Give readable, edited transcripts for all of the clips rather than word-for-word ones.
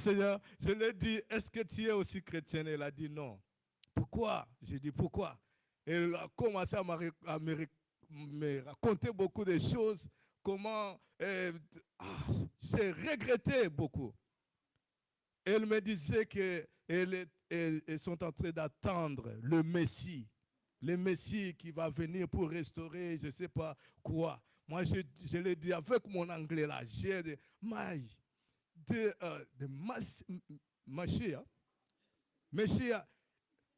Seigneur, je lui ai dit, est-ce que tu es aussi chrétienne? Elle a dit non. Pourquoi? J'ai dit pourquoi? Elle a commencé me raconter beaucoup de choses, comment j'ai regretté beaucoup. Elle me disait qu'elles sont en train d'attendre le Messie qui va venir pour restaurer, je ne sais pas quoi. Moi, je l'ai dit avec mon anglais là, j'ai dit, the Mashiach, Mashiach,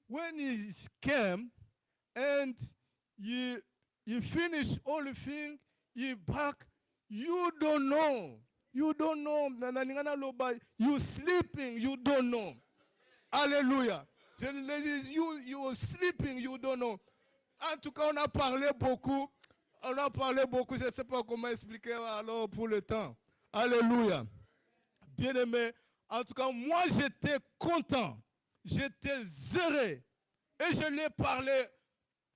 when he came and you you finish all the thing, you back, you don't know. You don't know. You sleeping, you don't know. Alléluia. Je le dis, you are sleeping, you don't know. En tout cas, on a parlé beaucoup. On a parlé beaucoup. Je ne sais pas comment expliquer alors pour le temps. Alléluia. Bien-aimé, en tout cas, moi j'étais content, j'étais heureux. Et je lui ai parlé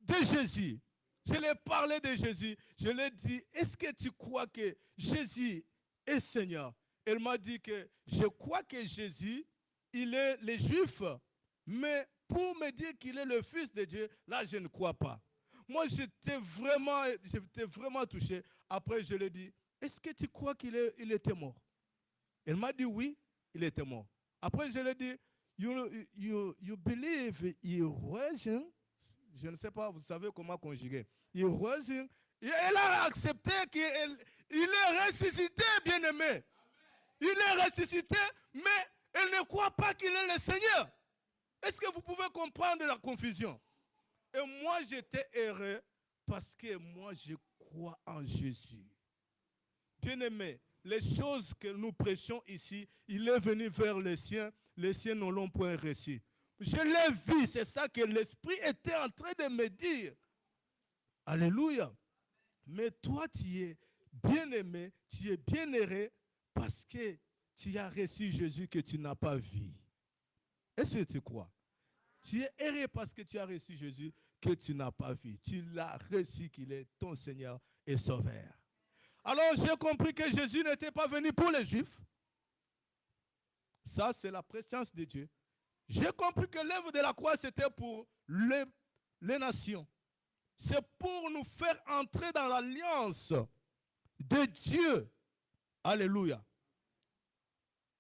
de Jésus. Je lui ai parlé de Jésus. Je lui ai dit, est-ce que tu crois que Jésus est Seigneur? Elle m'a dit que je crois que Jésus, il est le Juif. Mais pour me dire qu'il est le Fils de Dieu, là, je ne crois pas. Moi, j'étais vraiment touché. Après, je lui ai dit, est-ce que tu crois qu'il était mort? Elle m'a dit oui, il était mort. Après, je lui ai dit, you believe he wasn't? Je ne sais pas, vous savez comment conjuguer. He wasn't. Et elle a accepté qu'il est ressuscité, bien-aimé. Il est ressuscité, mais elle ne croit pas qu'il est le Seigneur. Est-ce que vous pouvez comprendre la confusion? Et moi, j'étais heureux parce que moi, je crois en Jésus. Bien-aimé, les choses que nous prêchons ici, il est venu vers les siens ne l'ont point reçu. Je l'ai vu, c'est ça que l'Esprit était en train de me dire. Alléluia. Mais toi, tu es bien-aimé, tu es bien heureux parce que tu as reçu Jésus que tu n'as pas vu. Est-ce que tu crois? Tu es heureux parce que tu as reçu Jésus que tu n'as pas vu. Tu l'as reçu qu'il est ton Seigneur et Sauveur. Alors j'ai compris que Jésus n'était pas venu pour les Juifs. Ça, c'est la présence de Dieu. J'ai compris que l'œuvre de la croix, c'était pour les nations. C'est pour nous faire entrer dans l'alliance de Dieu. Alléluia.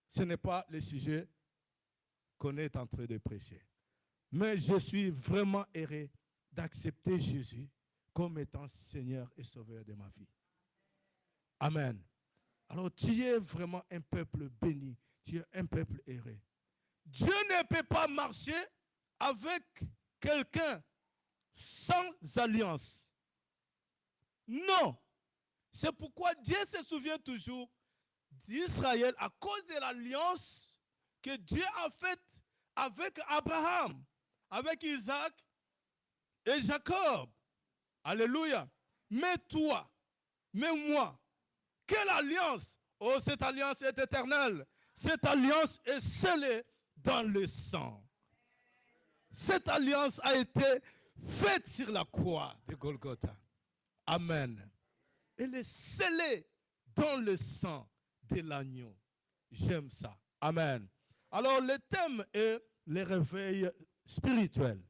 Ce n'est pas le sujet qu'on est en train de prêcher. Mais je suis vraiment heureux d'accepter Jésus comme étant Seigneur et Sauveur de ma vie. Amen. Alors tu es vraiment un peuple béni. Tu es un peuple heureux. Dieu ne peut pas marcher avec quelqu'un sans alliance. Non. C'est pourquoi Dieu se souvient toujours d'Israël à cause de l'alliance que Dieu a faite avec Abraham, avec Isaac et Jacob. Alléluia. Mais toi, mais moi, quelle alliance? Oh, cette alliance est éternelle. Cette alliance est scellée dans le sang. Cette alliance a été faite sur la croix de Golgotha. Amen. Elle est scellée dans le sang de l'agneau. J'aime ça. Amen. Alors, le thème est le réveil spirituel.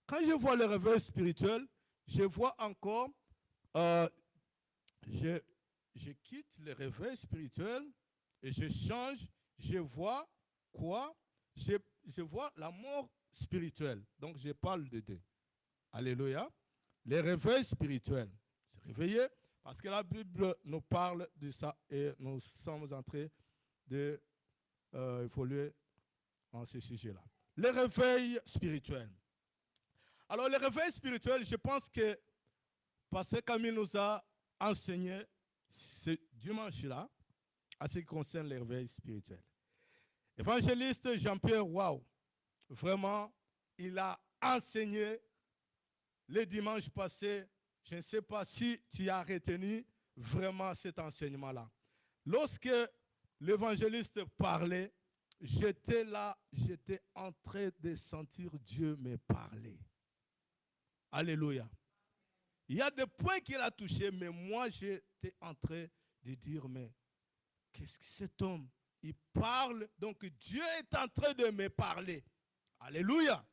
Quand je vois le réveil spirituel, je vois encore, je quitte le réveil spirituel et je change, je vois quoi? Je vois la mort spirituelle. Donc, je parle de deux. Alléluia. Le réveil spirituel. Se réveiller, parce que la Bible nous parle de ça et nous sommes en train de évoluer en ce sujet-là. Le réveil spirituel. Alors, le réveil spirituel, je pense que Pasteur Camille nous a enseigné ce dimanche-là à ce qui concerne le réveil spirituel. Évangéliste Jean-Pierre Waouh, vraiment, il a enseigné le dimanche passé. Je ne sais pas si tu as retenu vraiment cet enseignement-là. Lorsque l'évangéliste parlait, j'étais là, j'étais en train de sentir Dieu me parler. Alléluia. Il y a des points qu'il a touchés, mais moi j'étais en train de dire, mais qu'est-ce que cet homme, il parle, donc Dieu est en train de me parler. Alléluia.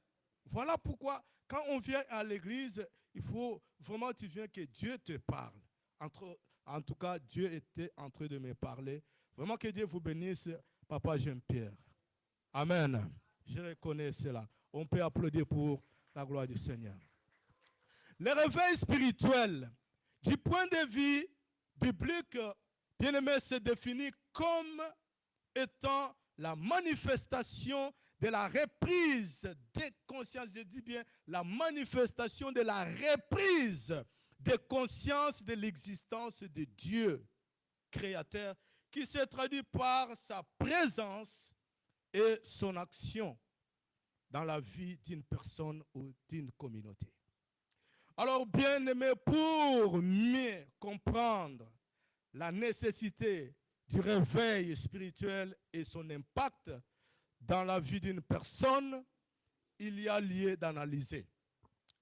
Voilà pourquoi, quand on vient à l'église, il faut vraiment tu viens que Dieu te parle. En tout cas, Dieu était en train de me parler. Vraiment que Dieu vous bénisse, Papa Jean-Pierre. Amen. Je reconnais cela. On peut applaudir pour la gloire du Seigneur. Le réveil spirituel, du point de vue biblique, bien-aimé, se définit comme étant la manifestation de la reprise des consciences. Je dis bien la manifestation de la reprise des consciences de l'existence de Dieu, créateur, qui se traduit par sa présence et son action dans la vie d'une personne ou d'une communauté. Alors, bien aimé, pour mieux comprendre la nécessité du réveil spirituel et son impact dans la vie d'une personne, il y a lieu d'analyser.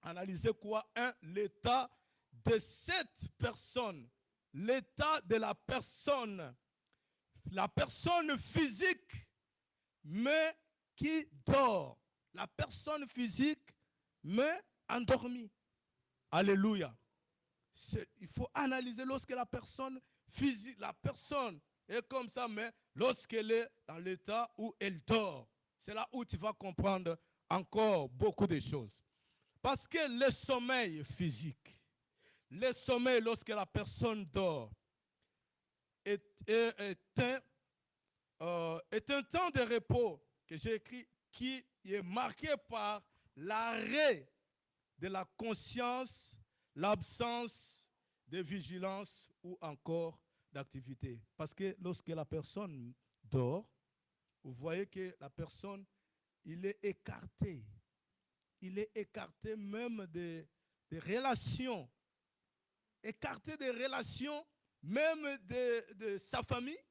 Analyser quoi? L'état de cette personne, l'état de la personne physique, mais qui dort. La personne physique, mais endormie. Alléluia. Il faut analyser lorsque la personne physique, la personne est comme ça, mais lorsqu'elle est dans l'état où elle dort, c'est là où tu vas comprendre encore beaucoup de choses. Parce que le sommeil physique, le sommeil lorsque la personne dort, est un temps de repos que j'ai écrit qui est marqué par l'arrêt de la conscience, l'absence de vigilance ou encore d'activité. Parce que lorsque la personne dort, vous voyez que la personne, il est écarté. Il est écarté même des relations. Écarté des relations, même de sa famille,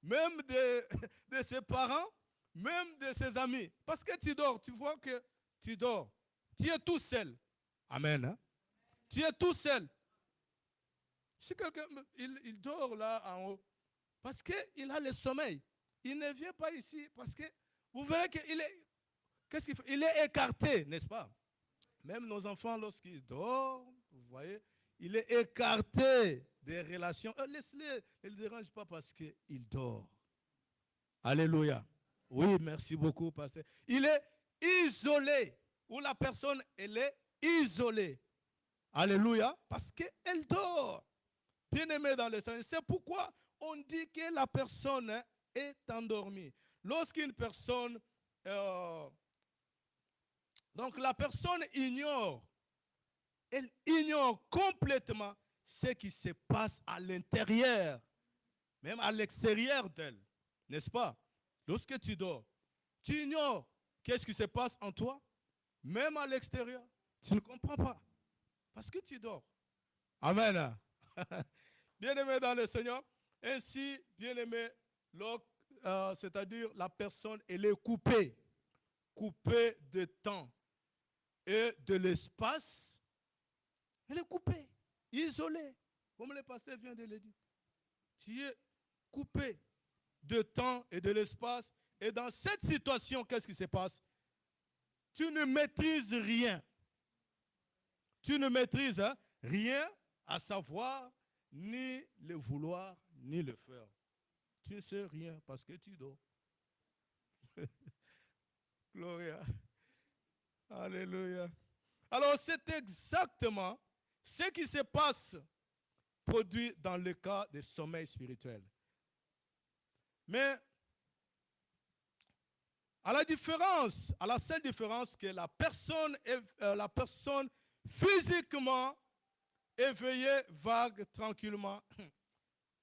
même de ses parents, même de ses amis. Parce que tu dors, tu vois que tu dors. Tu es tout seul. Amen. Hein? Tu es tout seul. Si quelqu'un il dort là en haut, parce qu'il a le sommeil. Il ne vient pas ici parce que vous verrez qu'il est, qu'est-ce qu'il fait? Il est écarté, n'est-ce pas? Même nos enfants, lorsqu'ils dorment, vous voyez, il est écarté des relations. Laisse-le, ne le dérange pas parce qu'il dort. Alléluia. Oui, merci beaucoup, pasteur. Il est isolé, ou la personne, elle est isolée. Alléluia, parce qu'elle dort. Bien-aimé dans le Seigneur. C'est pourquoi on dit que la personne est endormie. Lorsqu'une personne, donc la personne ignore, elle ignore complètement ce qui se passe à l'intérieur, même à l'extérieur d'elle, n'est-ce pas? Lorsque tu dors, tu ignores qu'est-ce qui se passe en toi, même à l'extérieur. Tu ne comprends pas, parce que tu dors. Amen. Bien-aimé dans le Seigneur, ainsi, bien-aimé, c'est-à-dire la personne, elle est coupée de temps et de l'espace. Elle est coupée, isolée, comme le pasteur vient de le dire. Tu es coupé de temps et de l'espace. Et dans cette situation, qu'est-ce qui se passe? Tu ne maîtrises rien. Tu ne maîtrises rien, à savoir ni le vouloir, ni le faire. Tu ne sais rien parce que tu dors. Gloria. Alléluia. Alors, c'est exactement ce qui se passe produit dans le cas du sommeil spirituel. Mais à la seule différence que la personne physiquement éveillée vague tranquillement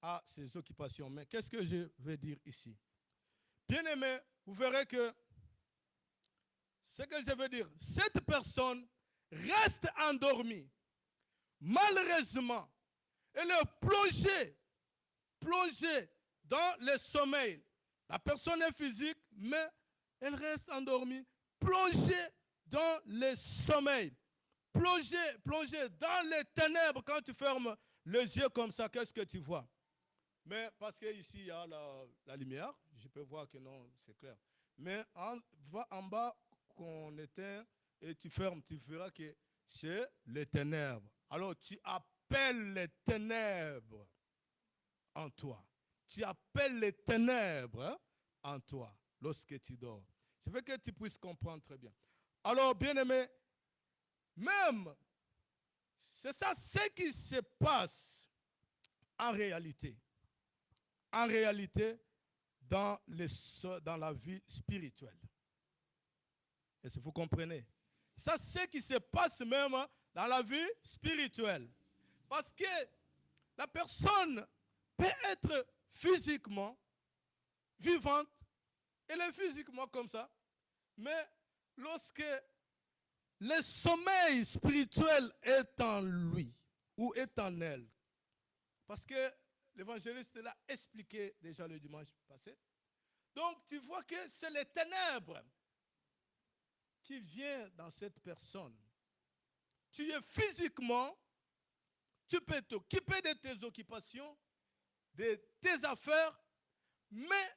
à ses occupations. Mais qu'est-ce que je veux dire ici? Bien-aimé, vous verrez que ce que je veux dire, cette personne reste endormie. Malheureusement, elle est plongée dans le sommeil. La personne est physique, mais elle reste endormie, plongée dans le sommeil, plongée dans les ténèbres. Quand tu fermes les yeux comme ça, qu'est-ce que tu vois? Mais parce qu'ici, il y a la lumière, je peux voir que non, c'est clair. Mais va en bas, qu'on éteint, et tu fermes, tu verras que c'est les ténèbres. Alors, tu appelles les ténèbres en toi. Tu appelles les ténèbres en toi lorsque tu dors. Je veux que tu puisses comprendre très bien. Alors, bien-aimé, même, c'est ça ce qui se passe en réalité. En réalité, dans la vie spirituelle. Est-ce que vous comprenez? Ça, c'est ce qui se passe même dans la vie spirituelle. Parce que la personne peut être physiquement vivante, elle est physiquement comme ça, mais lorsque le sommeil spirituel est en lui ou est en elle, parce que l'évangéliste l'a expliqué déjà le dimanche passé, donc tu vois que c'est les ténèbres qui viennent dans cette personne. Tu es physiquement, tu peux t'occuper de tes occupations, de tes affaires, mais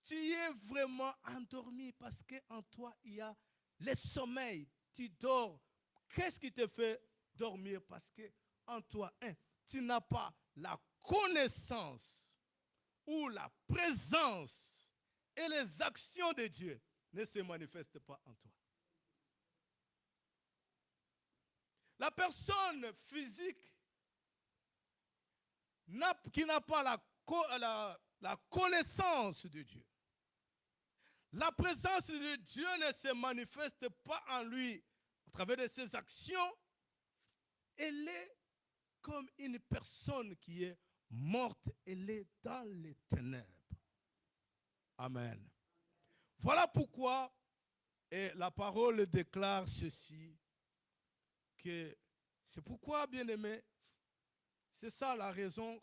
tu es vraiment endormi parce qu'en toi, il y a le sommeil. Tu dors. Qu'est-ce qui te fait dormir? Parce qu'en toi, tu n'as pas la connaissance ou la présence et les actions de Dieu ne se manifestent pas en toi. La personne physique qui n'a pas la connaissance de Dieu, la présence de Dieu ne se manifeste pas en lui à travers de ses actions. Elle est comme une personne qui est morte. Elle est dans les ténèbres. Amen. Voilà pourquoi la parole déclare ceci, que c'est pourquoi, bien-aimé, c'est ça la raison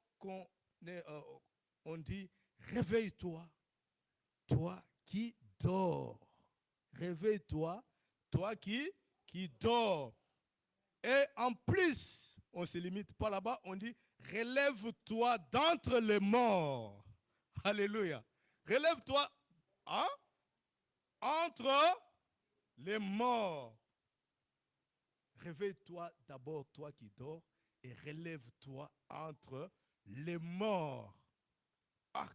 on dit, réveille-toi, toi qui dors. Réveille-toi, toi qui dors. Et en plus, on ne se limite pas là-bas, on dit, relève-toi d'entre les morts. Alléluia. Relève-toi entre les morts. Réveille-toi d'abord, toi qui dors, et relève-toi entre les morts.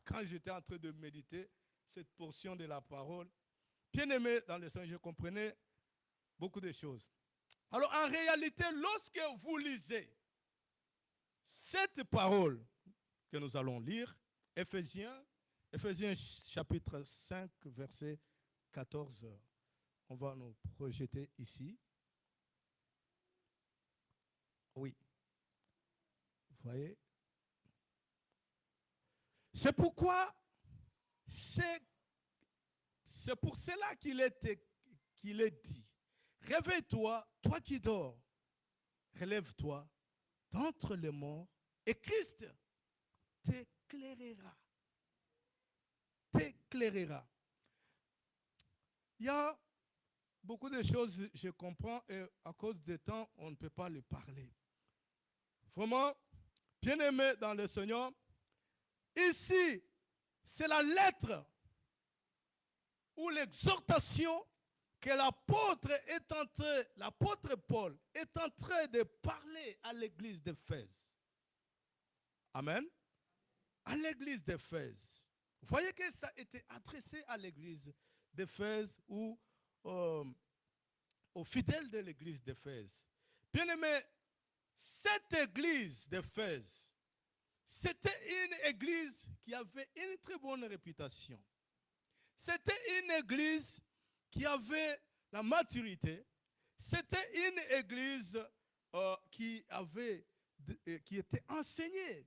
Quand j'étais en train de méditer cette portion de la parole, bien aimé dans le Seigneur, je comprenais beaucoup de choses. Alors en réalité, lorsque vous lisez cette parole que nous allons lire, Éphésiens chapitre 5, verset 14, on va nous projeter ici. Oui. Vous voyez? C'est pourquoi, c'est pour cela qu'il est dit, réveille-toi, toi qui dors, relève-toi d'entre les morts, et Christ t'éclairera. T'éclairera. Il y a beaucoup de choses, je comprends, et à cause du temps, on ne peut pas les parler. Vraiment, bien aimé dans le Seigneur, ici, c'est la lettre ou l'exhortation que l'apôtre Paul est en train de parler à l'église d'Éphèse. Amen. À l'église d'Éphèse. Vous voyez que ça a été adressé à l'église d'Éphèse ou aux fidèles de l'église d'Éphèse. Bien aimé, cette église d'Éphèse, c'était une église qui avait une très bonne réputation. C'était une église qui avait la maturité. C'était une église qui était enseignée.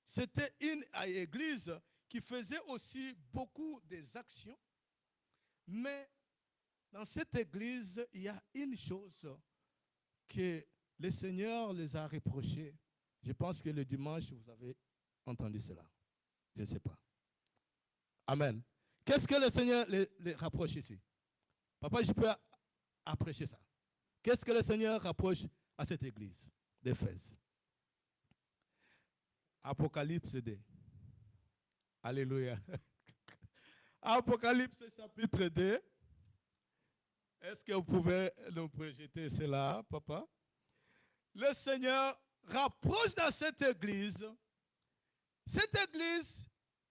C'était une église qui faisait aussi beaucoup des actions. Mais dans cette église, il y a une chose que le Seigneur les a reprochées. Je pense que le dimanche, vous avez entendu cela. Je ne sais pas. Amen. Qu'est-ce que le Seigneur les rapproche ici? Papa, je peux apprécier ça. Qu'est-ce que le Seigneur rapproche à cette église d'Éphèse? Apocalypse 2. Alléluia. Apocalypse chapitre 2. Est-ce que vous pouvez nous projeter cela, papa? Le Seigneur rapproche dans cette église. Cette église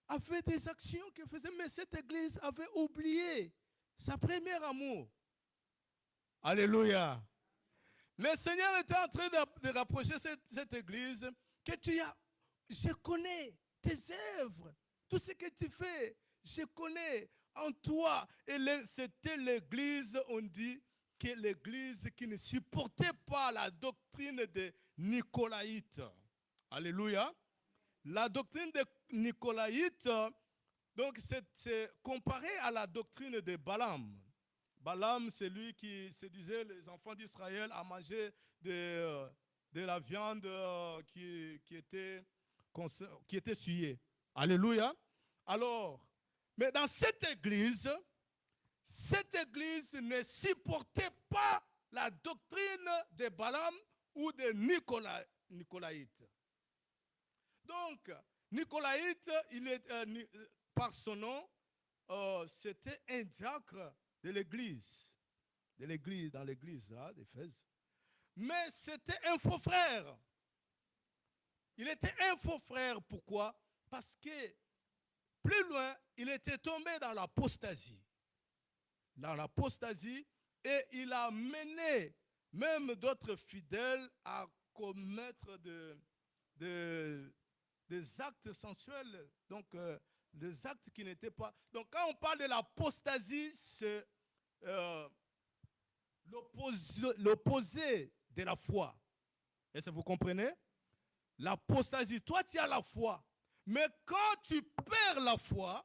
avait des actions qu'elle faisait, mais cette église avait oublié sa première amour. Alléluia. Le Seigneur était en train de rapprocher cette église que tu as. Je connais tes œuvres, tout ce que tu fais, je connais en toi. Et c'était l'église, on dit que l'église qui ne supportait pas la doctrine des Nicolaïtes. Alléluia. La doctrine des Nicolaïtes, donc c'est comparé à la doctrine de Balaam. Balaam, c'est lui qui séduisait les enfants d'Israël à manger de la viande qui était souillée. Alléluia. Alors, mais dans cette église ne supportait pas la doctrine de Balaam ou de Nicolaïte. Donc, Nicolaïte, par son nom, c'était un diacre de l'église, dans l'église d'Éphèse. Mais c'était un faux frère. Il était un faux frère, pourquoi? Parce que plus loin, il était tombé dans l'apostasie. Et il a mené même d'autres fidèles à commettre des actes sensuels. Donc, des actes qui n'étaient pas... Donc, quand on parle de l'apostasie, c'est l'opposé de la foi. Est-ce que vous comprenez? L'apostasie, toi tu as la foi, mais quand tu perds la foi,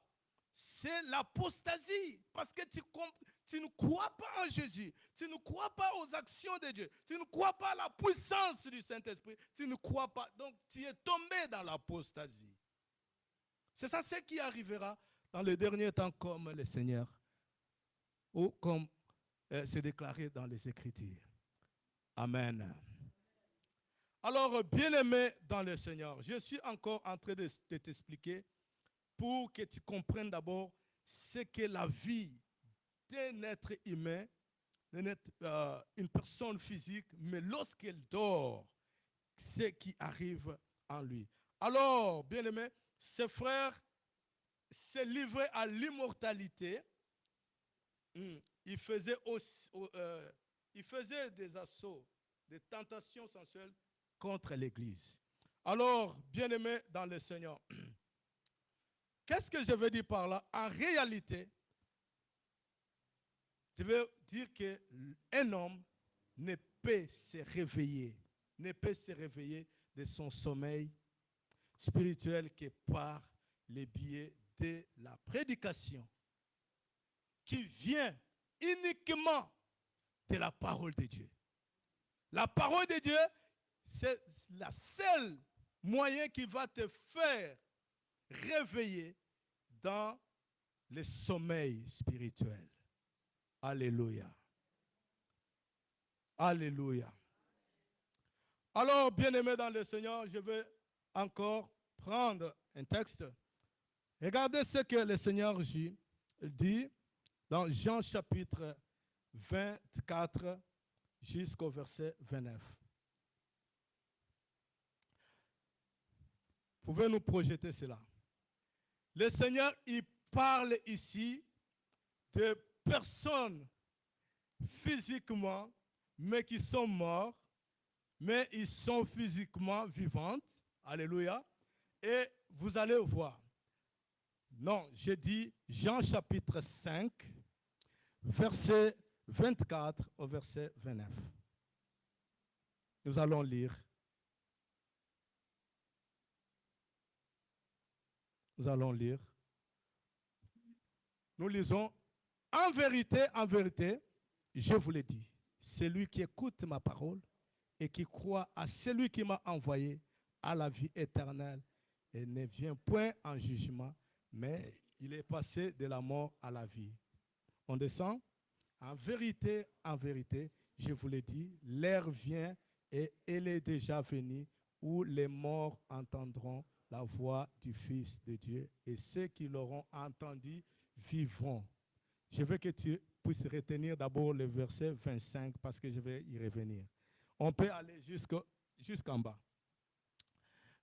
c'est l'apostasie, parce que tu ne crois pas en Jésus, tu ne crois pas aux actions de Dieu, tu ne crois pas à la puissance du Saint-Esprit, tu ne crois pas, donc tu es tombé dans l'apostasie. C'est ça ce qui arrivera dans les derniers temps comme le Seigneur, ou comme c'est déclaré dans les Écritures. Amen. Alors, bien-aimé dans le Seigneur, je suis encore en train de t'expliquer pour que tu comprennes d'abord ce qu'est la vie d'un être humain, une personne physique, mais lorsqu'elle dort, ce qui arrive en lui. Alors, bien-aimé, ce frère s'est livré à l'immortalité. Il faisait des assauts, des tentations sensuelles contre l'Église. Alors, bien-aimé dans le Seigneur, qu'est-ce que je veux dire par là? En réalité, je veux dire qu'un homme ne peut se réveiller de son sommeil spirituel que par les biais de la prédication qui vient uniquement de la parole de Dieu. La parole de Dieu, c'est le seul moyen qui va te faire réveiller dans le sommeil spirituel. Alléluia. Alléluia. Alors, bien-aimés dans le Seigneur, je vais encore prendre un texte. Regardez ce que le Seigneur dit dans Jean chapitre 24 jusqu'au verset 29. Vous pouvez nous projeter cela. Le Seigneur, il parle ici de personnes physiquement, mais qui sont mortes, mais ils sont physiquement vivantes. Alléluia. Et vous allez voir. Non, j'ai dit Jean chapitre 5, verset 24 au verset 29. Nous allons lire. Nous allons lire. Nous lisons. En vérité, je vous l'ai dit, celui qui écoute ma parole et qui croit à celui qui m'a envoyé a la vie éternelle et ne vient point en jugement, mais il est passé de la mort à la vie. On descend. En vérité, je vous l'ai dit, l'heure vient et elle est déjà venue où les morts entendront la voix du Fils de Dieu, et ceux qui l'auront entendu vivront. Je veux que tu puisses retenir d'abord le verset 25 parce que je vais y revenir. On peut aller jusqu'en bas.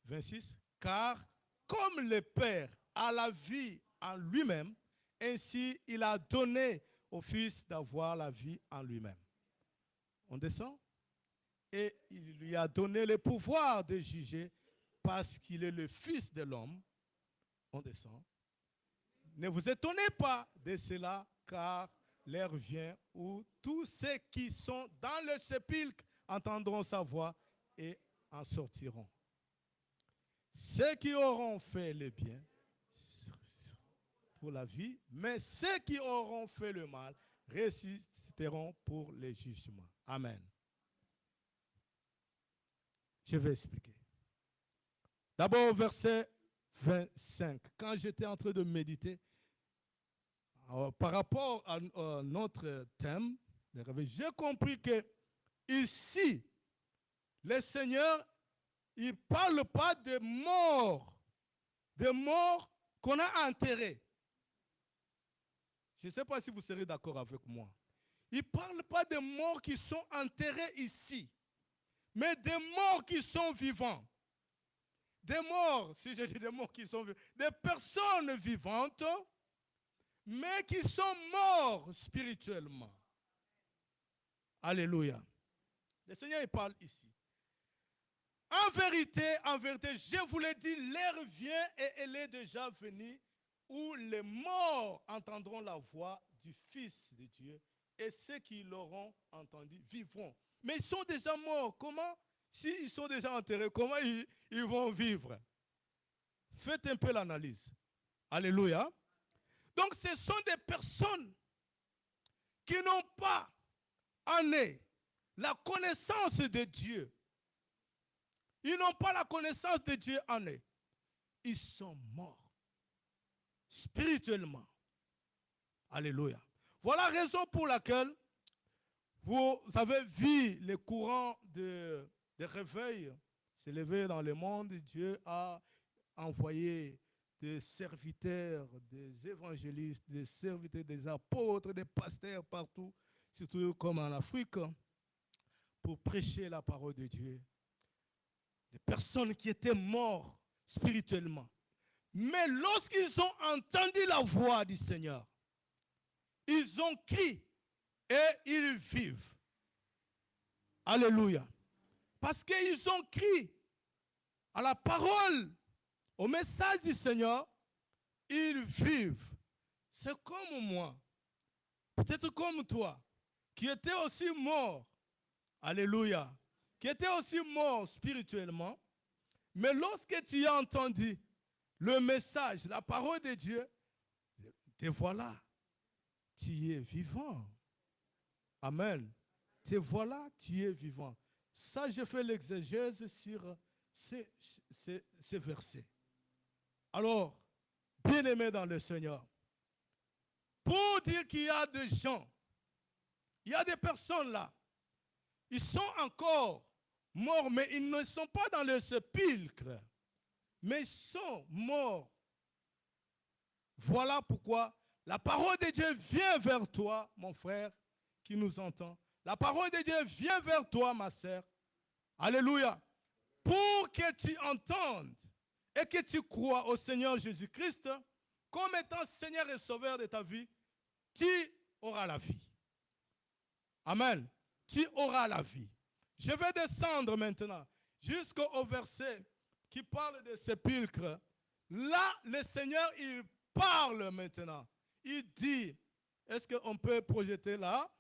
26. Car comme le Père a la vie en lui-même, ainsi il a donné au Fils d'avoir la vie en lui-même. On descend? Et il lui a donné le pouvoir de juger parce qu'il est le Fils de l'homme. On descend. Ne vous étonnez pas de cela, car l'heure vient où tous ceux qui sont dans le sépulcre entendront sa voix et en sortiront. Ceux qui auront fait le bien pour la vie, mais ceux qui auront fait le mal ressusciteront pour le jugement. Amen. Je vais expliquer. D'abord, verset 25. Quand j'étais en train de méditer, par rapport à notre thème, j'ai compris que ici, le Seigneur, il ne parle pas de morts qu'on a enterrées. Je ne sais pas si vous serez d'accord avec moi. Il ne parle pas de morts qui sont enterrés ici, mais des morts qui sont vivants. Des morts, si je dis des morts qui sont vivants, des personnes vivantes, mais qui sont morts spirituellement. Alléluia. Le Seigneur il parle ici. En vérité, je vous l'ai dit, l'heure vient et elle est déjà venue où les morts entendront la voix du Fils de Dieu et ceux qui l'auront entendu vivront. Mais ils sont déjà morts. Comment? S'ils sont déjà enterrés, comment ils vont vivre? Faites un peu l'analyse. Alléluia. Donc ce sont des personnes qui n'ont pas en eux la connaissance de Dieu. Ils n'ont pas la connaissance de Dieu en eux. Ils sont morts spirituellement. Alléluia. Voilà la raison pour laquelle vous avez vu les courants de réveil s'élever dans le monde. Dieu a envoyé des serviteurs, des évangélistes, des serviteurs, des apôtres, des pasteurs partout, surtout comme en Afrique, pour prêcher la parole de Dieu. Des personnes qui étaient mortes spirituellement. Mais lorsqu'ils ont entendu la voix du Seigneur, ils ont crié et ils vivent. Alléluia. Parce qu'ils ont crié à la parole, au message du Seigneur, ils vivent. C'est comme moi, peut-être comme toi, qui était aussi mort. Alléluia. Qui était aussi mort spirituellement. Mais lorsque tu as entendu le message, la parole de Dieu, te voilà, tu es vivant. Amen. Te voilà, tu es vivant. Ça, je fais l'exégèse sur ces versets. Alors, bien-aimés dans le Seigneur, pour dire qu'il y a des gens, il y a des personnes là, ils sont encore morts, mais ils ne sont pas dans le sépulcre, mais ils sont morts. Voilà pourquoi la parole de Dieu vient vers toi, mon frère, qui nous entend. La parole de Dieu vient vers toi, ma sœur. Alléluia. Pour que tu entendes et que tu crois au Seigneur Jésus-Christ comme étant Seigneur et Sauveur de ta vie, tu auras la vie. Amen. Tu auras la vie. Je vais descendre maintenant jusqu'au verset qui parle de sépulcre. Là, le Seigneur, il parle maintenant. Il dit, est-ce qu'on peut projeter là,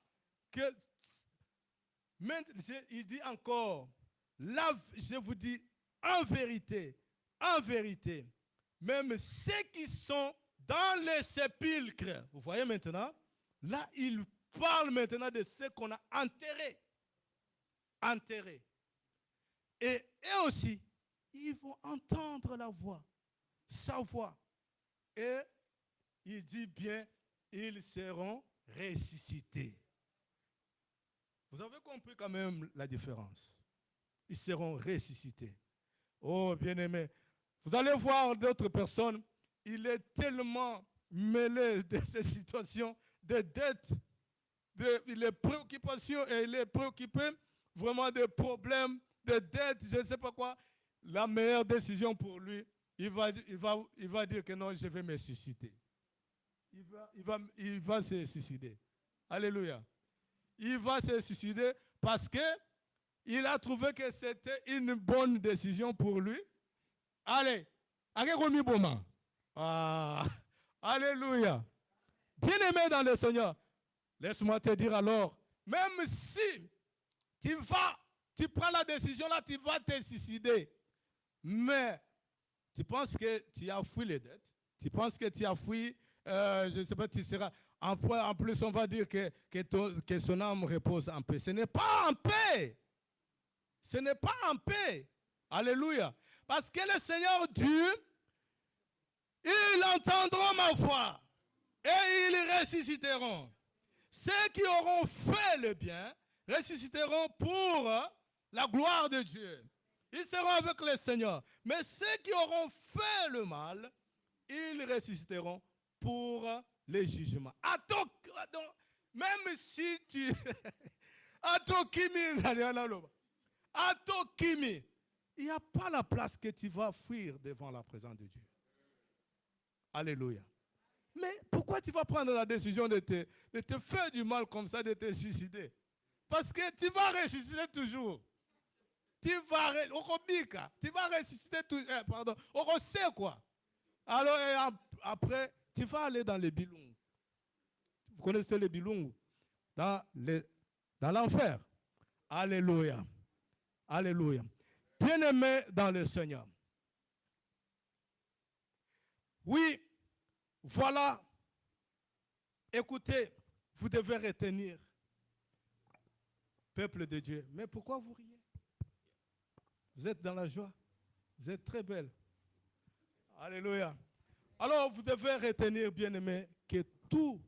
que il dit encore, là, je vous dis en vérité, même ceux qui sont dans les sépulcres, vous voyez maintenant, là, il parle maintenant de ceux qu'on a enterrés. Enterrés. Et eux aussi, ils vont entendre la voix, sa voix. Et il dit bien, ils seront ressuscités. Vous avez compris quand même la différence. Ils seront ressuscités. Oh, bien-aimés, Vous allez voir d'autres personnes, il est tellement mêlé de ces situations de dette, les préoccupations, et il est préoccupé vraiment des problèmes, de dettes, je ne sais pas quoi. La meilleure décision pour lui, il va dire que non, je vais me suicider. Il va se suicider. Alléluia. Il va se suicider parce qu'il a trouvé que c'était une bonne décision pour lui. Allez, alléluia. Bien-aimé dans le Seigneur, laisse-moi te dire alors, même si tu prends la décision là, tu vas te suicider, mais tu penses que tu as fui les dettes, tu penses que tu as fui, je ne sais pas, tu seras. En plus, on va dire que son âme repose en paix. Ce n'est pas en paix. Ce n'est pas en paix. Alléluia. Parce que le Seigneur Dieu, ils entendront ma voix et ils ressusciteront. Ceux qui auront fait le bien ressusciteront pour la gloire de Dieu. Ils seront avec le Seigneur. Mais ceux qui auront fait le mal, ils ressusciteront pour le jugement. Même si tu... il n'y a pas la place que tu vas fuir devant la présence de Dieu. Alléluia. Mais pourquoi tu vas prendre la décision de te faire du mal comme ça, de te suicider? Parce que tu vas ressusciter toujours. Tu vas ressusciter toujours. Pardon. On sait quoi. Alors après, tu vas aller dans les bilungs. Vous connaissez les bilungs? Dans l'enfer. Alléluia. Alléluia. Bien-aimé dans le Seigneur. Oui, voilà. Écoutez, vous devez retenir, peuple de Dieu. Mais pourquoi vous riez? Vous êtes dans la joie. Vous êtes très belle. Alléluia. Alors, vous devez retenir, bien-aimé, que tout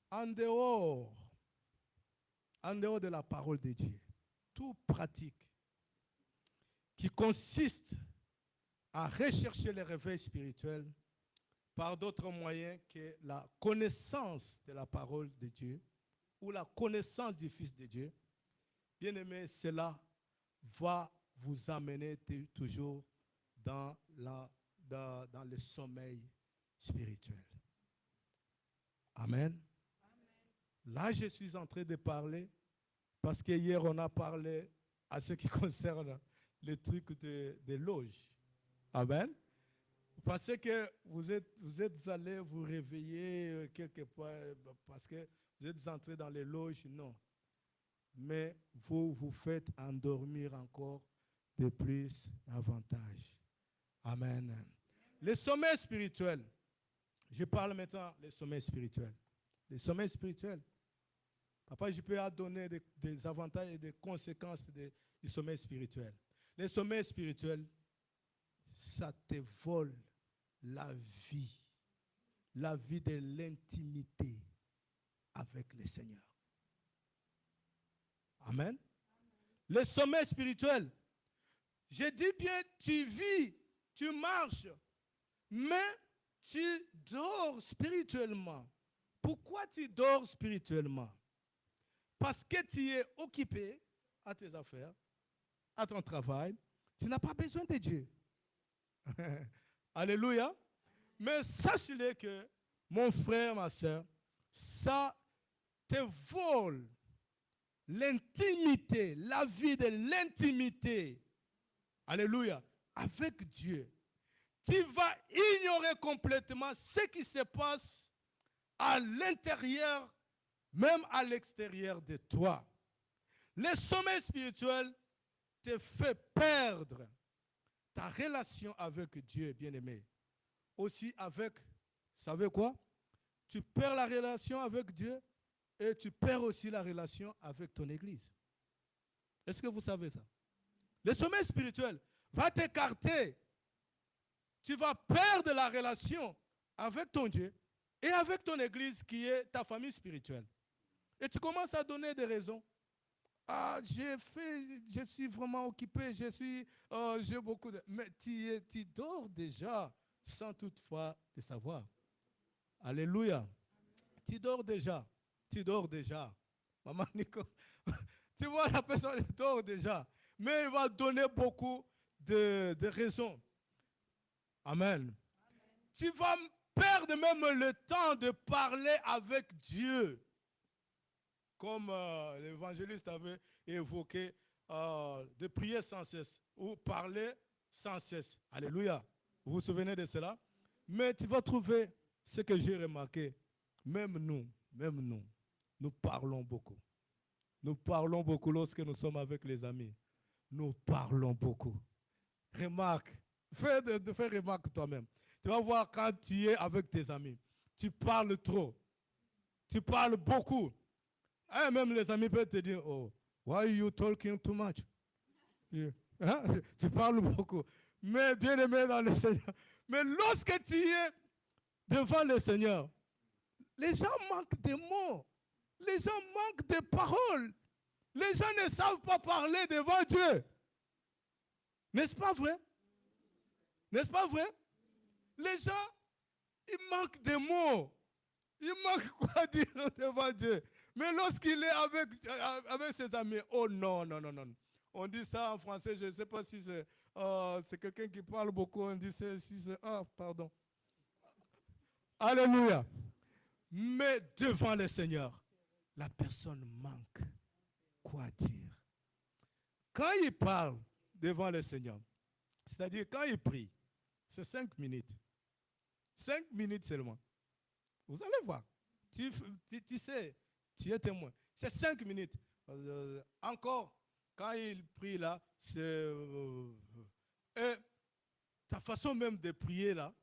en dehors de la parole de Dieu, toute pratique qui consiste à rechercher le réveil spirituel par d'autres moyens que la connaissance de la parole de Dieu ou la connaissance du Fils de Dieu, bien-aimé, cela va vous amener toujours dans le sommeil spirituel. Amen. Là, je suis en train de parler parce que hier, on a parlé à ce qui concerne le truc de loge. Amen. Vous pensez que vous êtes allé vous réveiller quelque part parce que vous êtes entré dans les loges? Non. Mais vous vous faites endormir encore de plus davantage. Amen. Le sommeil spirituel. Je parle maintenant des sommeils spirituels. Les sommeils spirituels. Papa, je peux donner des avantages et des conséquences du sommeil spirituel. Le sommeil spirituel, ça te vole la vie de l'intimité avec le Seigneur. Amen. Le sommeil spirituel, je dis bien, tu vis, tu marches, mais tu dors spirituellement. Pourquoi tu dors spirituellement? Parce que tu es occupé à tes affaires, à ton travail. Tu n'as pas besoin de Dieu. Alléluia. Mais sache-le que, mon frère, ma soeur, ça te vole l'intimité, la vie de l'intimité. Alléluia. Avec Dieu. Tu vas ignorer complètement ce qui se passe à l'intérieur, même à l'extérieur de toi. Le sommeil spirituel te fait perdre ta relation avec Dieu, bien-aimé. Aussi avec, vous savez quoi? Tu perds la relation avec Dieu et tu perds aussi la relation avec ton église. Est-ce que vous savez ça? Le sommeil spirituel va t'écarter. Tu vas perdre la relation avec ton Dieu et avec ton église qui est ta famille spirituelle. Et tu commences à donner des raisons. Ah, je suis vraiment occupé, j'ai beaucoup de... Mais tu dors déjà sans toutefois le savoir. Alléluia. Tu dors déjà. Maman Nico, tu vois, la personne elle dort déjà. Mais il va donner beaucoup de raisons. Amen. Tu vas perdre même le temps de parler avec Dieu. Comme l'évangéliste avait évoqué, de prier sans cesse ou parler sans cesse. Alléluia. Vous vous souvenez de cela? Mais tu vas trouver ce que j'ai remarqué. Même nous parlons beaucoup. Nous parlons beaucoup lorsque nous sommes avec les amis. Nous parlons beaucoup. Remarque, fais remarque toi-même. Tu vas voir quand tu es avec tes amis. Tu parles trop. Tu parles beaucoup. Et même les amis peuvent te dire, oh, why are you talking too much? Hein? Tu parles beaucoup. Mais bien aimé dans le Seigneur. Mais lorsque tu es devant le Seigneur, les gens manquent de mots. Les gens manquent de paroles. Les gens ne savent pas parler devant Dieu. N'est-ce pas vrai? N'est-ce pas vrai? Les gens, ils manquent de mots. Ils manquent quoi dire devant Dieu. Mais lorsqu'il est avec ses amis, oh non, non, non, non. On dit ça en français, je ne sais pas si c'est quelqu'un qui parle beaucoup, on dit si c'est... Ah, pardon. Alléluia. Mais devant le Seigneur, la personne manque quoi dire. Quand il parle devant le Seigneur, c'est-à-dire quand il prie, c'est 5 minutes. 5 minutes seulement. Vous allez voir. Tu sais, tu es témoin. C'est 5 minutes. Encore, quand il prie là, c'est... et ta façon même de prier là,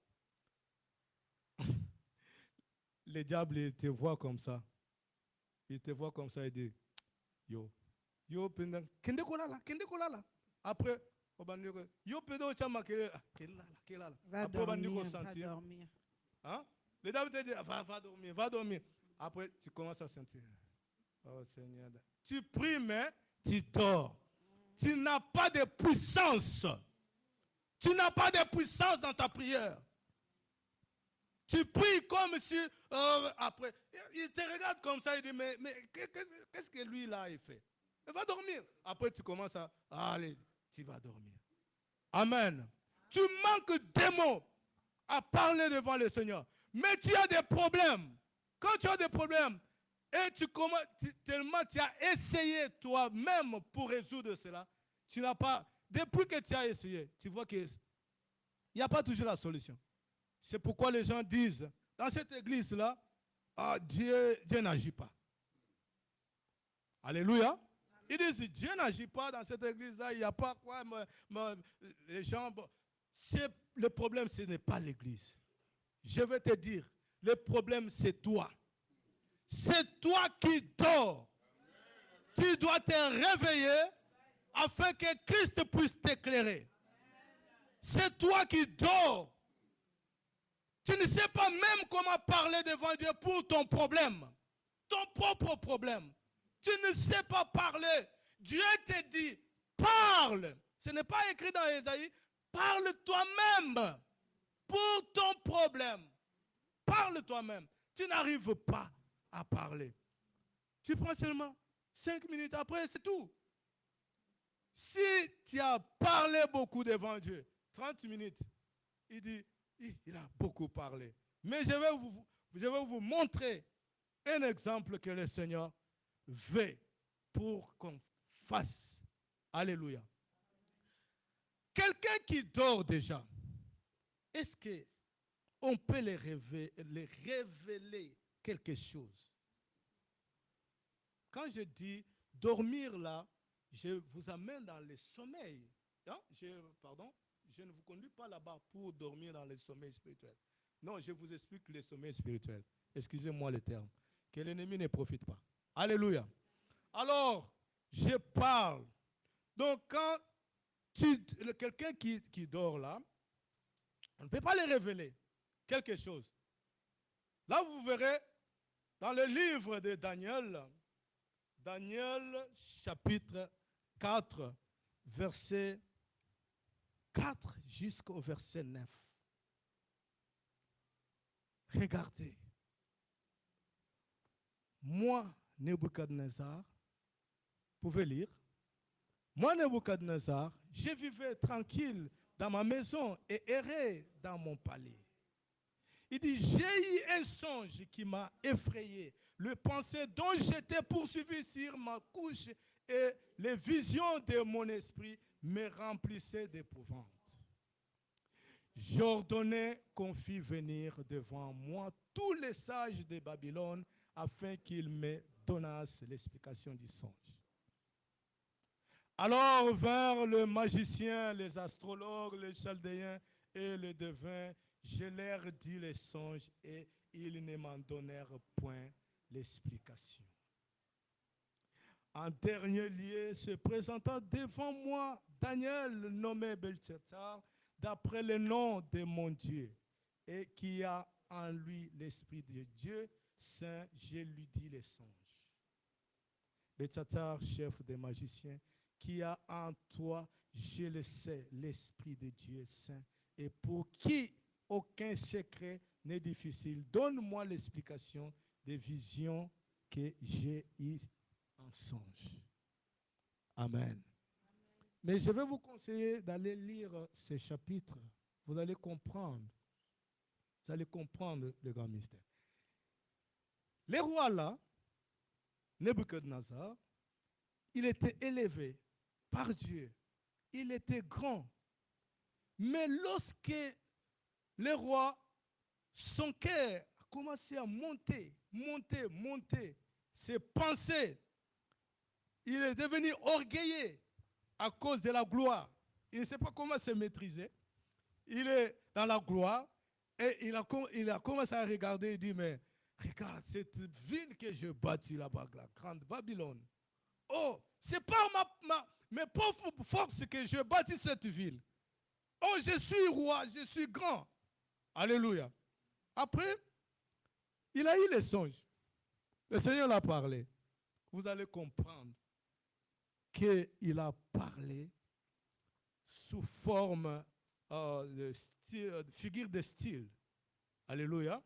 le diable il te voit comme ça. Il te voit comme ça et dit, yo, pendant, kende kola là. Après, yo pendant chama kela là. Après, va dormir. Hein? Le diable te dit, va dormir. Après, tu commences à sentir. Oh Seigneur. Tu pries, mais tu dors. Tu n'as pas de puissance. Tu n'as pas de puissance dans ta prière. Tu pries comme si, après, il te regarde comme ça, il dit, mais qu'est-ce que lui là, il fait? Il va dormir. Après, tu commences à, allez, tu vas dormir. Amen. Tu manques de mots à parler devant le Seigneur. Mais tu as des problèmes. Quand tu as des problèmes, et tellement tu as essayé toi-même pour résoudre cela, tu n'as pas, depuis que tu as essayé, tu vois qu'il n'y a pas toujours la solution. C'est pourquoi les gens disent, dans cette église-là, ah, Dieu n'agit pas. Alléluia. Ils disent, Dieu n'agit pas dans cette église-là, il n'y a pas quoi, les gens... Le problème, ce n'est pas l'église. Je vais te dire, le problème, c'est toi. C'est toi qui dors. Tu dois te réveiller afin que Christ puisse t'éclairer. C'est toi qui dors. Tu ne sais pas même comment parler devant Dieu pour ton problème. Ton propre problème. Tu ne sais pas parler. Dieu te dit, parle. Ce n'est pas écrit dans Ésaïe. Parle toi-même pour ton problème. Parle toi-même. Tu n'arrives pas à parler. Tu prends seulement 5 minutes après, c'est tout. Si tu as parlé beaucoup devant Dieu, 30 minutes, il dit, il a beaucoup parlé. Mais je vais vous montrer un exemple que le Seigneur veut pour qu'on fasse. Alléluia. Quelqu'un qui dort déjà, est-ce qu'on peut les révéler quelque chose? Quand je dis dormir là, je vous amène dans le sommeil. Hein? Je ne vous conduis pas là-bas pour dormir dans le sommeil spirituel. Non, je vous explique le sommeil spirituel. Excusez-moi le terme. Que l'ennemi ne profite pas. Alléluia. Alors, je parle. Donc, quand quelqu'un qui dort là, on ne peut pas le révéler quelque chose. Là, vous verrez, dans le livre de Daniel, Daniel chapitre 4, verset 4 jusqu'au verset 9. Regardez. Moi, Nebuchadnezzar, vous pouvez lire. Moi, Nebuchadnezzar, je vivais tranquille dans ma maison et errais dans mon palais. Il dit, j'ai eu un songe qui m'a effrayé. Le pensée dont j'étais poursuivi sur ma couche et les visions de mon esprit me remplissaient d'épouvante. J'ordonnais qu'on fît venir devant moi tous les sages de Babylone afin qu'ils me donnassent l'explication du songe. Alors vinrent le magicien, les astrologues, les chaldéens et les devins. Je leur dis les songes et ils ne m'en donnèrent point l'explication. En dernier lieu, se présenta devant moi Daniel, nommé Belteshazzar, d'après le nom de mon Dieu, et qui a en lui l'esprit de Dieu saint, je lui dis les songes. Belteshazzar, chef des magiciens, qui a en toi, je le sais, l'esprit de Dieu saint, et pour qui aucun secret n'est difficile. Donne-moi l'explication des visions que j'ai eues en songe. Amen. Mais je vais vous conseiller d'aller lire ces chapitres. Vous allez comprendre. Vous allez comprendre le grand mystère. Les rois là, Nebuchadnezzar, il était élevé par Dieu. Il était grand. Mais lorsque le roi, son cœur a commencé à monter, ses pensées, il est devenu orgueilleux à cause de la gloire. Il ne sait pas comment se maîtriser. Il est dans la gloire et il a commencé à regarder et dit, mais regarde cette ville que je bâtis là-bas, la grande Babylone. Oh, c'est pas mes pauvres forces que je bâtis cette ville. Oh, je suis roi, je suis grand. Alléluia. Après, il a eu les songes. Le Seigneur l'a parlé. Vous allez comprendre qu'il a parlé sous forme de figure de style. Alléluia.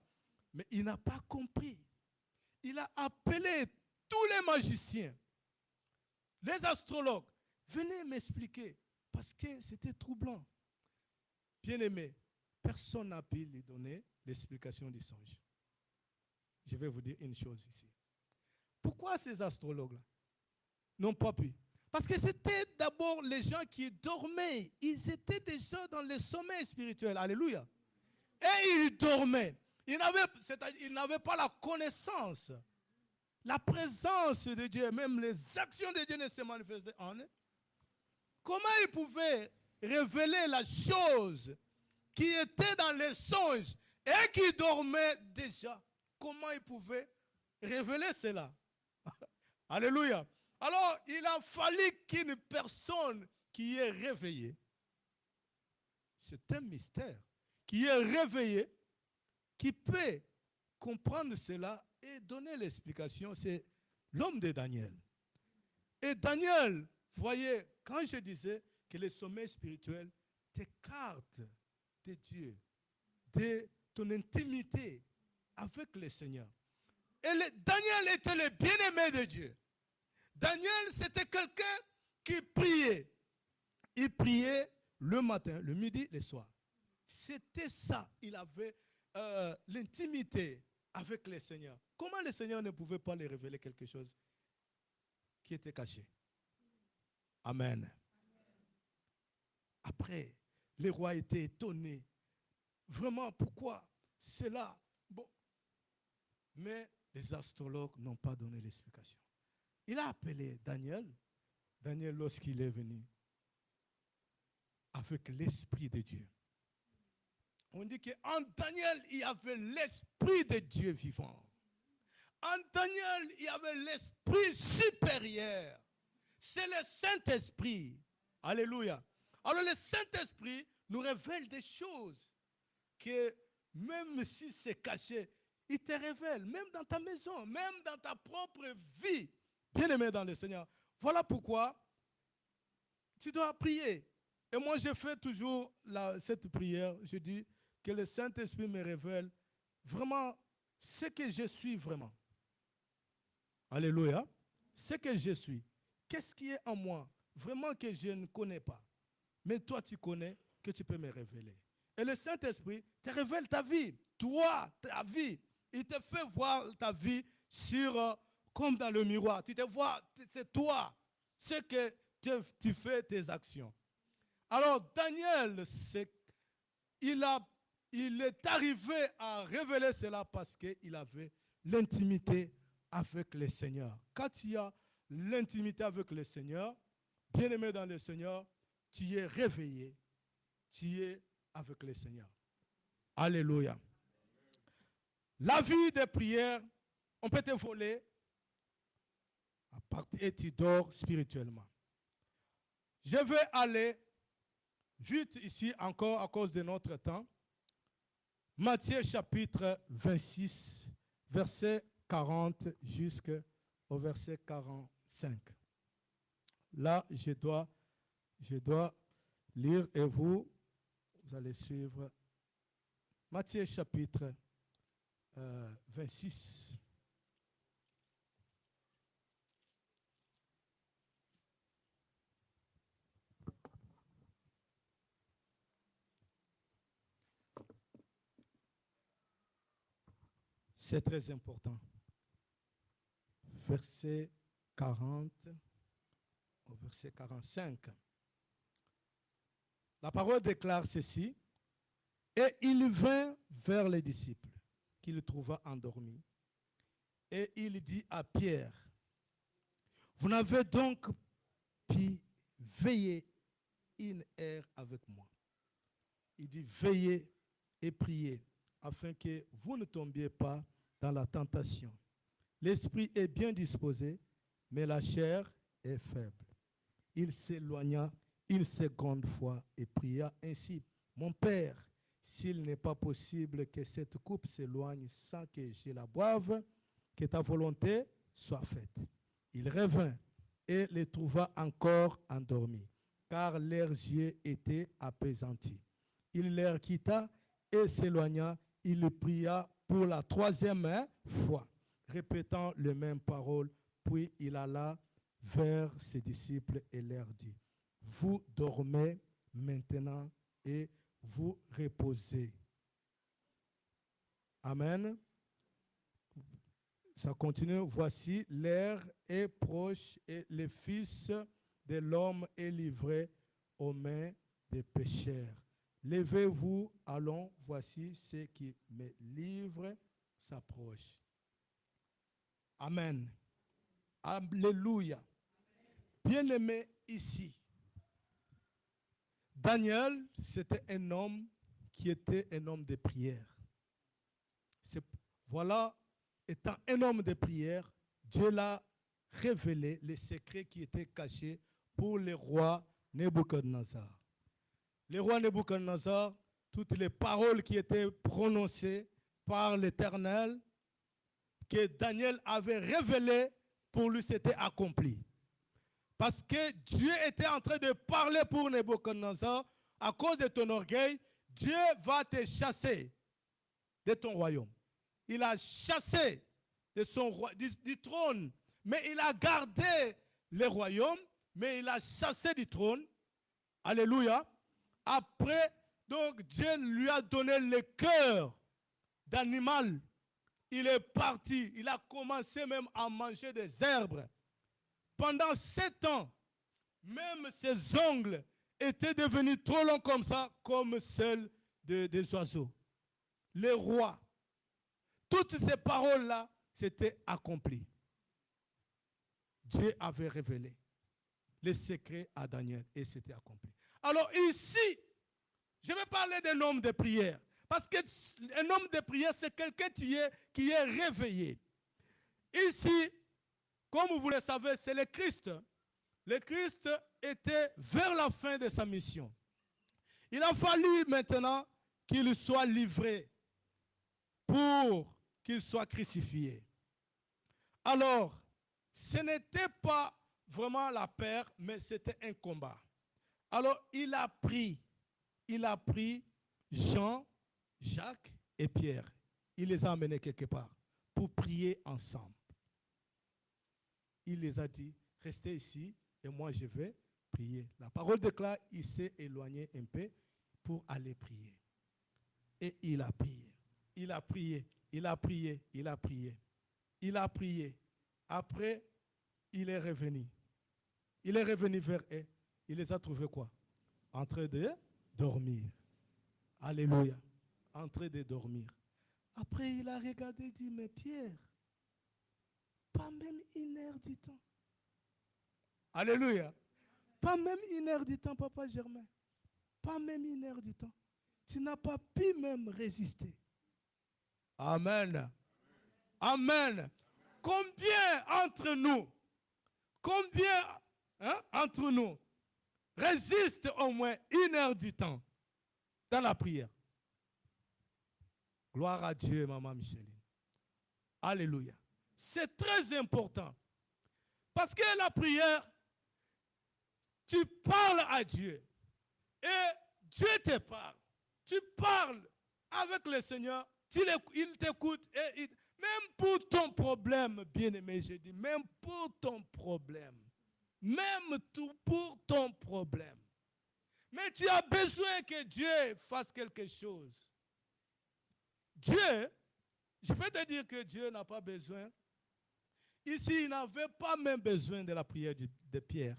Mais il n'a pas compris. Il a appelé tous les magiciens, les astrologues. Venez m'expliquer. Parce que c'était troublant. Bien-aimé, personne n'a pu lui donner l'explication du songe. Je vais vous dire une chose ici. Pourquoi ces astrologues-là n'ont pas pu? Parce que c'était d'abord les gens qui dormaient. Ils étaient déjà dans le sommeil spirituel. Alléluia. Et ils dormaient. Ils n'avaient pas la connaissance, la présence de Dieu. Même les actions de Dieu ne se manifestaient en eux. Comment ils pouvaient révéler la chose qui était dans les songes et qui dormait déjà? Comment ils pouvaient révéler cela? Alléluia. Alors, il a fallu qu'une personne qui est réveillée, c'est un mystère, qui est réveillée, qui peut comprendre cela et donner l'explication, c'est l'homme de Daniel. Et Daniel, voyez, quand je disais que le sommeil spirituel t'écarte de Dieu, de ton intimité avec le Seigneur. Et Daniel était le bien-aimé de Dieu. Daniel, c'était quelqu'un qui priait. Il priait le matin, le midi, le soir. C'était ça. Il avait l'intimité avec le Seigneur. Comment le Seigneur ne pouvait pas lui révéler quelque chose qui était caché? Amen. Après, les rois étaient étonnés. Vraiment, pourquoi cela? Bon. Mais les astrologues n'ont pas donné l'explication. Il a appelé Daniel. Daniel, lorsqu'il est venu, avec l'Esprit de Dieu. On dit qu'en Daniel, il y avait l'Esprit de Dieu vivant. En Daniel, il y avait l'Esprit supérieur. C'est le Saint-Esprit. Alléluia. Alors le Saint-Esprit nous révèle des choses que même si c'est caché, il te révèle, même dans ta maison, même dans ta propre vie. Bien-aimé dans le Seigneur, voilà pourquoi tu dois prier. Et moi, je fais toujours cette prière. Je dis que le Saint-Esprit me révèle vraiment ce que je suis vraiment. Alléluia. Ce que je suis. Qu'est-ce qui est en moi? Vraiment que je ne connais pas. Mais toi, tu connais, que tu peux me révéler. Et le Saint-Esprit te révèle ta vie. Toi, ta vie. Il te fait voir ta vie comme dans le miroir. Tu te vois, c'est toi. Ce que tu fais, tes actions. Alors, Daniel, il est arrivé à révéler cela parce qu'il avait l'intimité avec le Seigneur. Quand tu as l'intimité avec le Seigneur, bien-aimé dans le Seigneur, tu es réveillé, tu es avec le Seigneur. Alléluia. La vie de prière, on peut te voler et tu dors spirituellement. Je vais aller vite ici encore à cause de notre temps. Matthieu chapitre 26, verset 40 jusqu'au verset 45. Là, je dois lire et vous allez suivre. Matthieu chapitre 26. C'est très important. Verset 40 au verset 45. La parole déclare ceci. Et il vint vers les disciples qu'il trouva endormis. Et il dit à Pierre, vous n'avez donc pu veiller une heure avec moi. Il dit, veillez et priez afin que vous ne tombiez pas dans la tentation. L'esprit est bien disposé, mais la chair est faible. Il s'éloigna une seconde fois et pria ainsi, mon Père, s'il n'est pas possible que cette coupe s'éloigne sans que je la boive, que ta volonté soit faite. Il revint et les trouva encore endormis, car leurs yeux étaient apaisantis. Il les quitta et s'éloigna. Il pria pour la troisième fois, répétant les mêmes paroles. Puis il alla vers ses disciples et leur dit, vous dormez maintenant et vous reposez. Amen. Ça continue. Voici, l'heure est proche et le Fils de l'homme est livré aux mains des pécheurs. Levez-vous, allons, voici ce qui me livre s'approche. Amen. Alléluia. Bien-aimé ici, Daniel, c'était un homme qui était un homme de prière. Voilà, étant un homme de prière, Dieu l'a révélé les secrets qui étaient cachés pour le roi Nebuchadnezzar. Le roi Nebuchadnezzar, toutes les paroles qui étaient prononcées par l'Éternel, que Daniel avait révélées, pour lui c'était accompli. Parce que Dieu était en train de parler pour Nebuchadnezzar, à cause de ton orgueil, Dieu va te chasser de ton royaume. Il a chassé du trône, mais il a gardé le royaume, mais il a chassé du trône. Alléluia. Après, donc Dieu lui a donné le cœur d'animal. Il est parti, il a commencé même à manger des herbes. Pendant 7 ans, même ses ongles étaient devenus trop longs comme ça, comme celles des oiseaux. Le roi, toutes ces paroles-là, c'était accompli. Dieu avait révélé les secrets à Daniel et c'était accompli. Alors ici, je vais parler d'un homme de prière. Parce qu'un homme de prière, c'est quelqu'un qui est réveillé. Ici, comme vous le savez, c'est le Christ. Le Christ était vers la fin de sa mission. Il a fallu maintenant qu'il soit livré pour qu'il soit crucifié. Alors, Ce n'était pas vraiment la peur, mais c'était un combat. Alors, il a pris Jean, Jacques et Pierre. Il les a emmenés quelque part pour prier ensemble. Il les a dit, restez ici et moi je vais prier. La parole déclare, il s'est éloigné un peu pour aller prier. Et il a prié. Il a prié, il a prié, il a prié. Il a prié. Après, il est revenu. Il est revenu vers eux. Il les a trouvés quoi? En train de dormir. Alléluia. En train de dormir. Après, il a regardé et dit, mais Pierre, pas même 1 heure du temps. Alléluia. Pas même 1 heure du temps, Papa Germain. Pas même 1 heure du temps. Tu n'as pas pu même résister. Amen. Amen. Combien entre nous résistent au moins 1 heure du temps dans la prière? Gloire à Dieu, Maman Micheline. Alléluia. C'est très important. Parce que la prière, tu parles à Dieu. Et Dieu te parle. Tu parles avec le Seigneur. Il t'écoute. Et même pour ton problème, bien-aimé, je dis, même pour ton problème. Même tout pour ton problème. Mais tu as besoin que Dieu fasse quelque chose. Dieu, je peux te dire que Dieu n'a pas besoin. Ici, il n'avait pas même besoin de la prière de Pierre.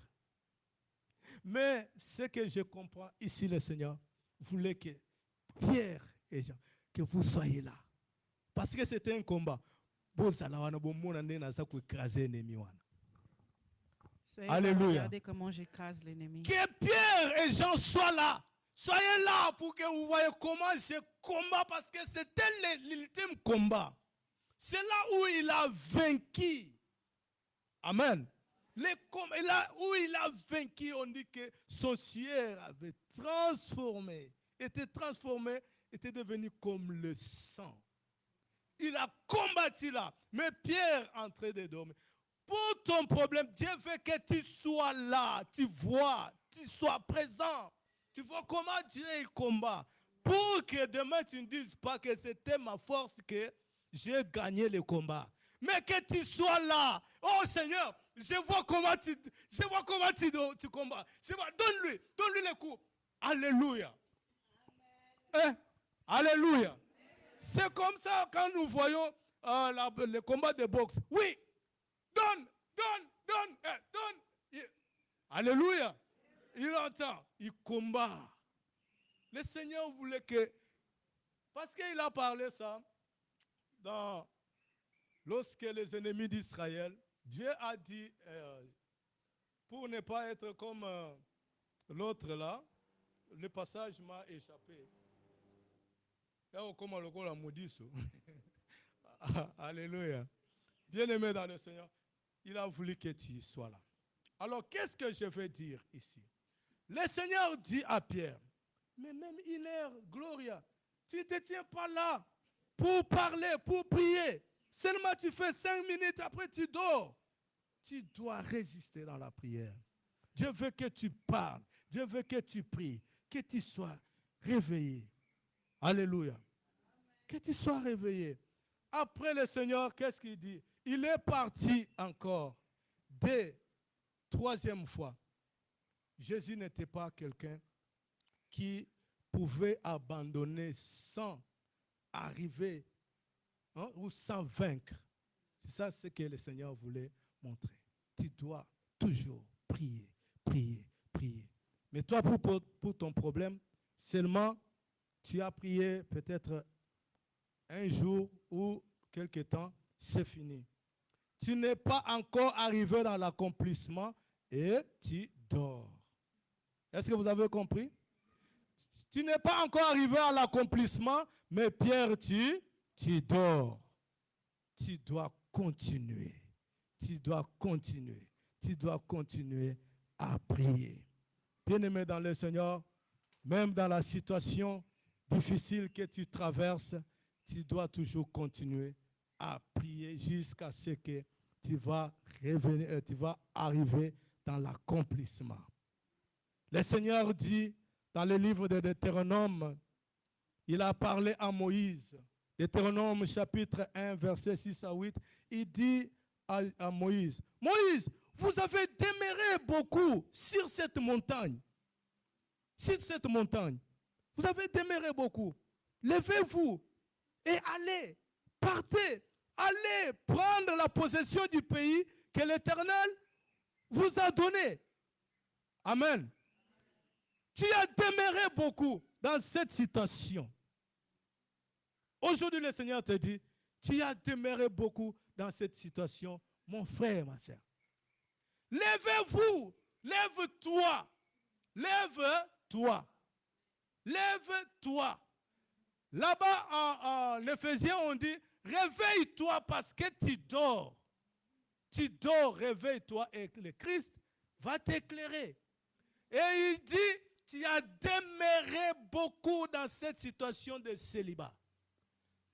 Mais ce que je comprends, ici le Seigneur voulait que Pierre et Jean, que vous soyez là. Parce que c'était un combat. Alléluia. Regardez comment j'écrase l'ennemi. Que Pierre et Jean soient là. Soyez là pour que vous voyez comment je combats, parce que c'était l'ultime combat. C'est là où il a vaincu. Amen. Là où il a vaincu, on dit que son siège avait était transformé, était devenu comme le sang. Il a combattu là. Mais Pierre en train de dormir. Pour ton problème, Dieu veut que tu sois là, tu vois, tu sois présent. Tu vois comment Dieu il combat. Pour que demain tu ne dises pas que c'était ma force que j'ai gagné le combat. Mais que tu sois là. Oh Seigneur, je vois comment tu combats. Donne-lui le coup. Alléluia. Alléluia. C'est comme ça quand nous voyons le combat de boxe. Oui. Donne. Alléluia. Il entend, il combat. Le Seigneur voulait que, parce qu'il a parlé ça, lorsque les ennemis d'Israël, Dieu a dit, pour ne pas être comme l'autre là, le passage m'a échappé. Alléluia. Bien-aimé dans le Seigneur, il a voulu que tu sois là. Alors, qu'est-ce que je veux dire ici? Le Seigneur dit à Pierre, mais même 1 heure, Gloria, tu ne te tiens pas là pour parler, pour prier. Seulement tu fais 5 minutes, après tu dors. Tu dois résister dans la prière. Dieu veut que tu parles. Dieu veut que tu pries, que tu sois réveillé. Alléluia. Que tu sois réveillé. Après le Seigneur, qu'est-ce qu'il dit? Il est parti encore. Dès 3e fois. Jésus n'était pas quelqu'un qui pouvait abandonner sans arriver ou sans vaincre. C'est ça ce que le Seigneur voulait montrer. Tu dois toujours prier. Mais toi, pour ton problème, seulement tu as prié peut-être un jour ou quelque temps, c'est fini. Tu n'es pas encore arrivé dans l'accomplissement et tu dors. Est-ce que vous avez compris? Tu n'es pas encore arrivé à l'accomplissement, mais Pierre, tu dors. Tu dois continuer. Tu dois continuer à prier. Bien-aimé dans le Seigneur, même dans la situation difficile que tu traverses, tu dois toujours continuer à prier jusqu'à ce que tu vas tu vas arriver dans l'accomplissement. Le Seigneur dit dans le livre de Deutéronome, il a parlé à Moïse. Deutéronome chapitre 1, versets 6 à 8, il dit à Moïse, Moïse, vous avez demeuré beaucoup sur cette montagne. Sur cette montagne. Vous avez demeuré beaucoup. Levez-vous et allez, partez, allez prendre la possession du pays que l'Éternel vous a donné. Amen. Tu as demeuré beaucoup dans cette situation. Aujourd'hui, le Seigneur te dit, tu as demeuré beaucoup dans cette situation, mon frère, ma soeur. Lève-vous, lève-toi, lève-toi, lève-toi. Là-bas, en Éphésiens, on dit, réveille-toi parce que tu dors. Tu dors, réveille-toi et le Christ va t'éclairer. Et il dit, tu as demeuré beaucoup dans cette situation de célibat.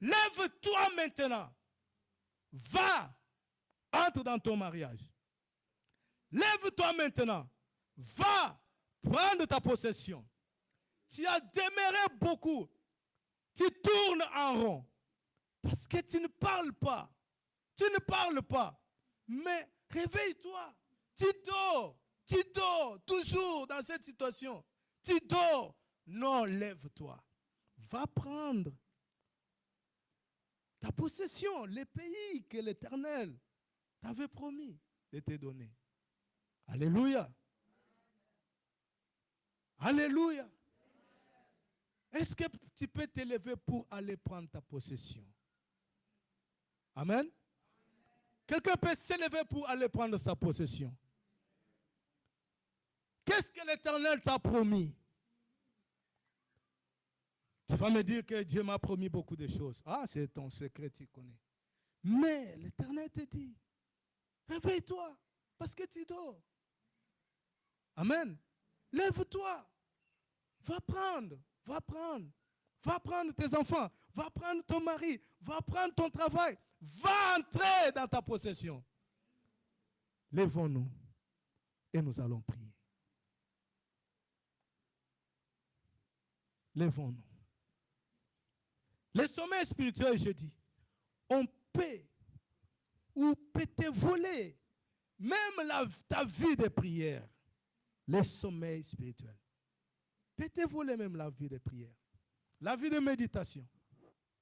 Lève-toi maintenant. Va, entre dans ton mariage. Lève-toi maintenant. Va prendre ta possession. Tu as demeuré beaucoup. Tu tournes en rond. Parce que tu ne parles pas. Tu ne parles pas. Mais réveille-toi. Tu dors toujours dans cette situation. Tu dors. Non, lève-toi. Va prendre ta possession, les pays que l'Éternel t'avait promis de te donner. Alléluia. Alléluia. Est-ce que tu peux te lever pour aller prendre ta possession? Amen. Quelqu'un peut se lever pour aller prendre sa possession. Qu'est-ce que l'Éternel t'a promis? Tu vas me dire que Dieu m'a promis beaucoup de choses. Ah, c'est ton secret, tu connais. Mais l'Éternel te dit, réveille-toi, parce que tu dors. Amen. Lève-toi. Va prendre tes enfants. Va prendre ton mari. Va prendre ton travail. Va entrer dans ta possession. Lèvons-nous et nous allons prier. Lèvons-nous. Le sommeil spirituel, je dis, on peut ou peut te voler même ta vie de prière. Le sommeil spirituel. Peut te voler même la vie de prière. La vie de méditation.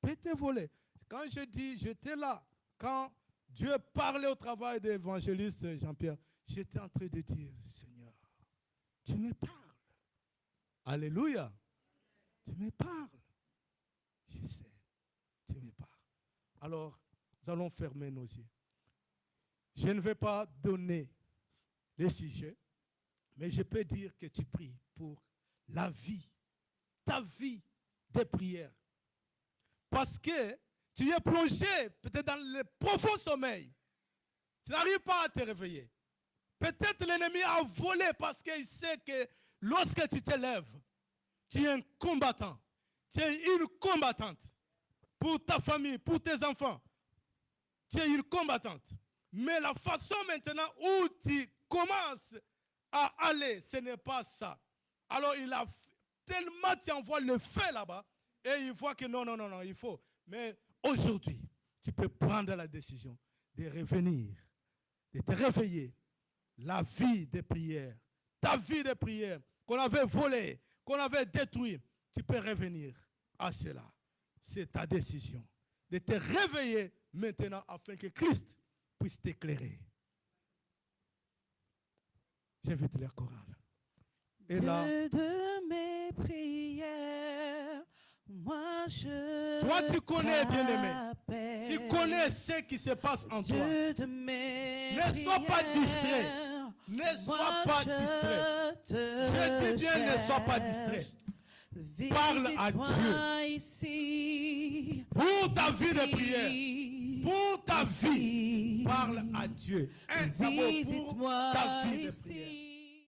Peut te voler. Quand je dis, j'étais là, quand Dieu parlait au travail de l'évangéliste Jean-Pierre, j'étais en train de dire, Seigneur, tu me parles. Alléluia. Tu me parles. Je sais, tu me parles. Alors, nous allons fermer nos yeux. Je ne vais pas donner les sujets, mais je peux dire que tu pries pour la vie, ta vie de prière. Parce que tu es plongé peut-être dans le profond sommeil. Tu n'arrives pas à te réveiller. Peut-être l'ennemi a volé parce qu'il sait que lorsque tu te lèves, tu es un combattant. Tu es une combattante. Pour ta famille, pour tes enfants. Tu es une combattante. Mais la façon maintenant où tu commences à aller, ce n'est pas ça. Alors il a tellement, tu envoies le feu là-bas et il voit que non, il faut. Mais aujourd'hui, tu peux prendre la décision de revenir, de te réveiller. La vie de prière, ta vie de prière qu'on avait volée, qu'on avait détruite, tu peux revenir à cela. C'est ta décision de te réveiller maintenant afin que Christ puisse t'éclairer. J'invite la chorale. Et là, de mes prières, moi je toi tu connais, bien-aimé. Tu connais ce qui se passe en toi. Ne sois pas distrait. Ne sois pas distrait. Je dis bien, ne sois pas distrait. Parle à Dieu. Pour ta vie de prière. Pour ta vie. Parle à Dieu. Un amour pour ta vie de prière.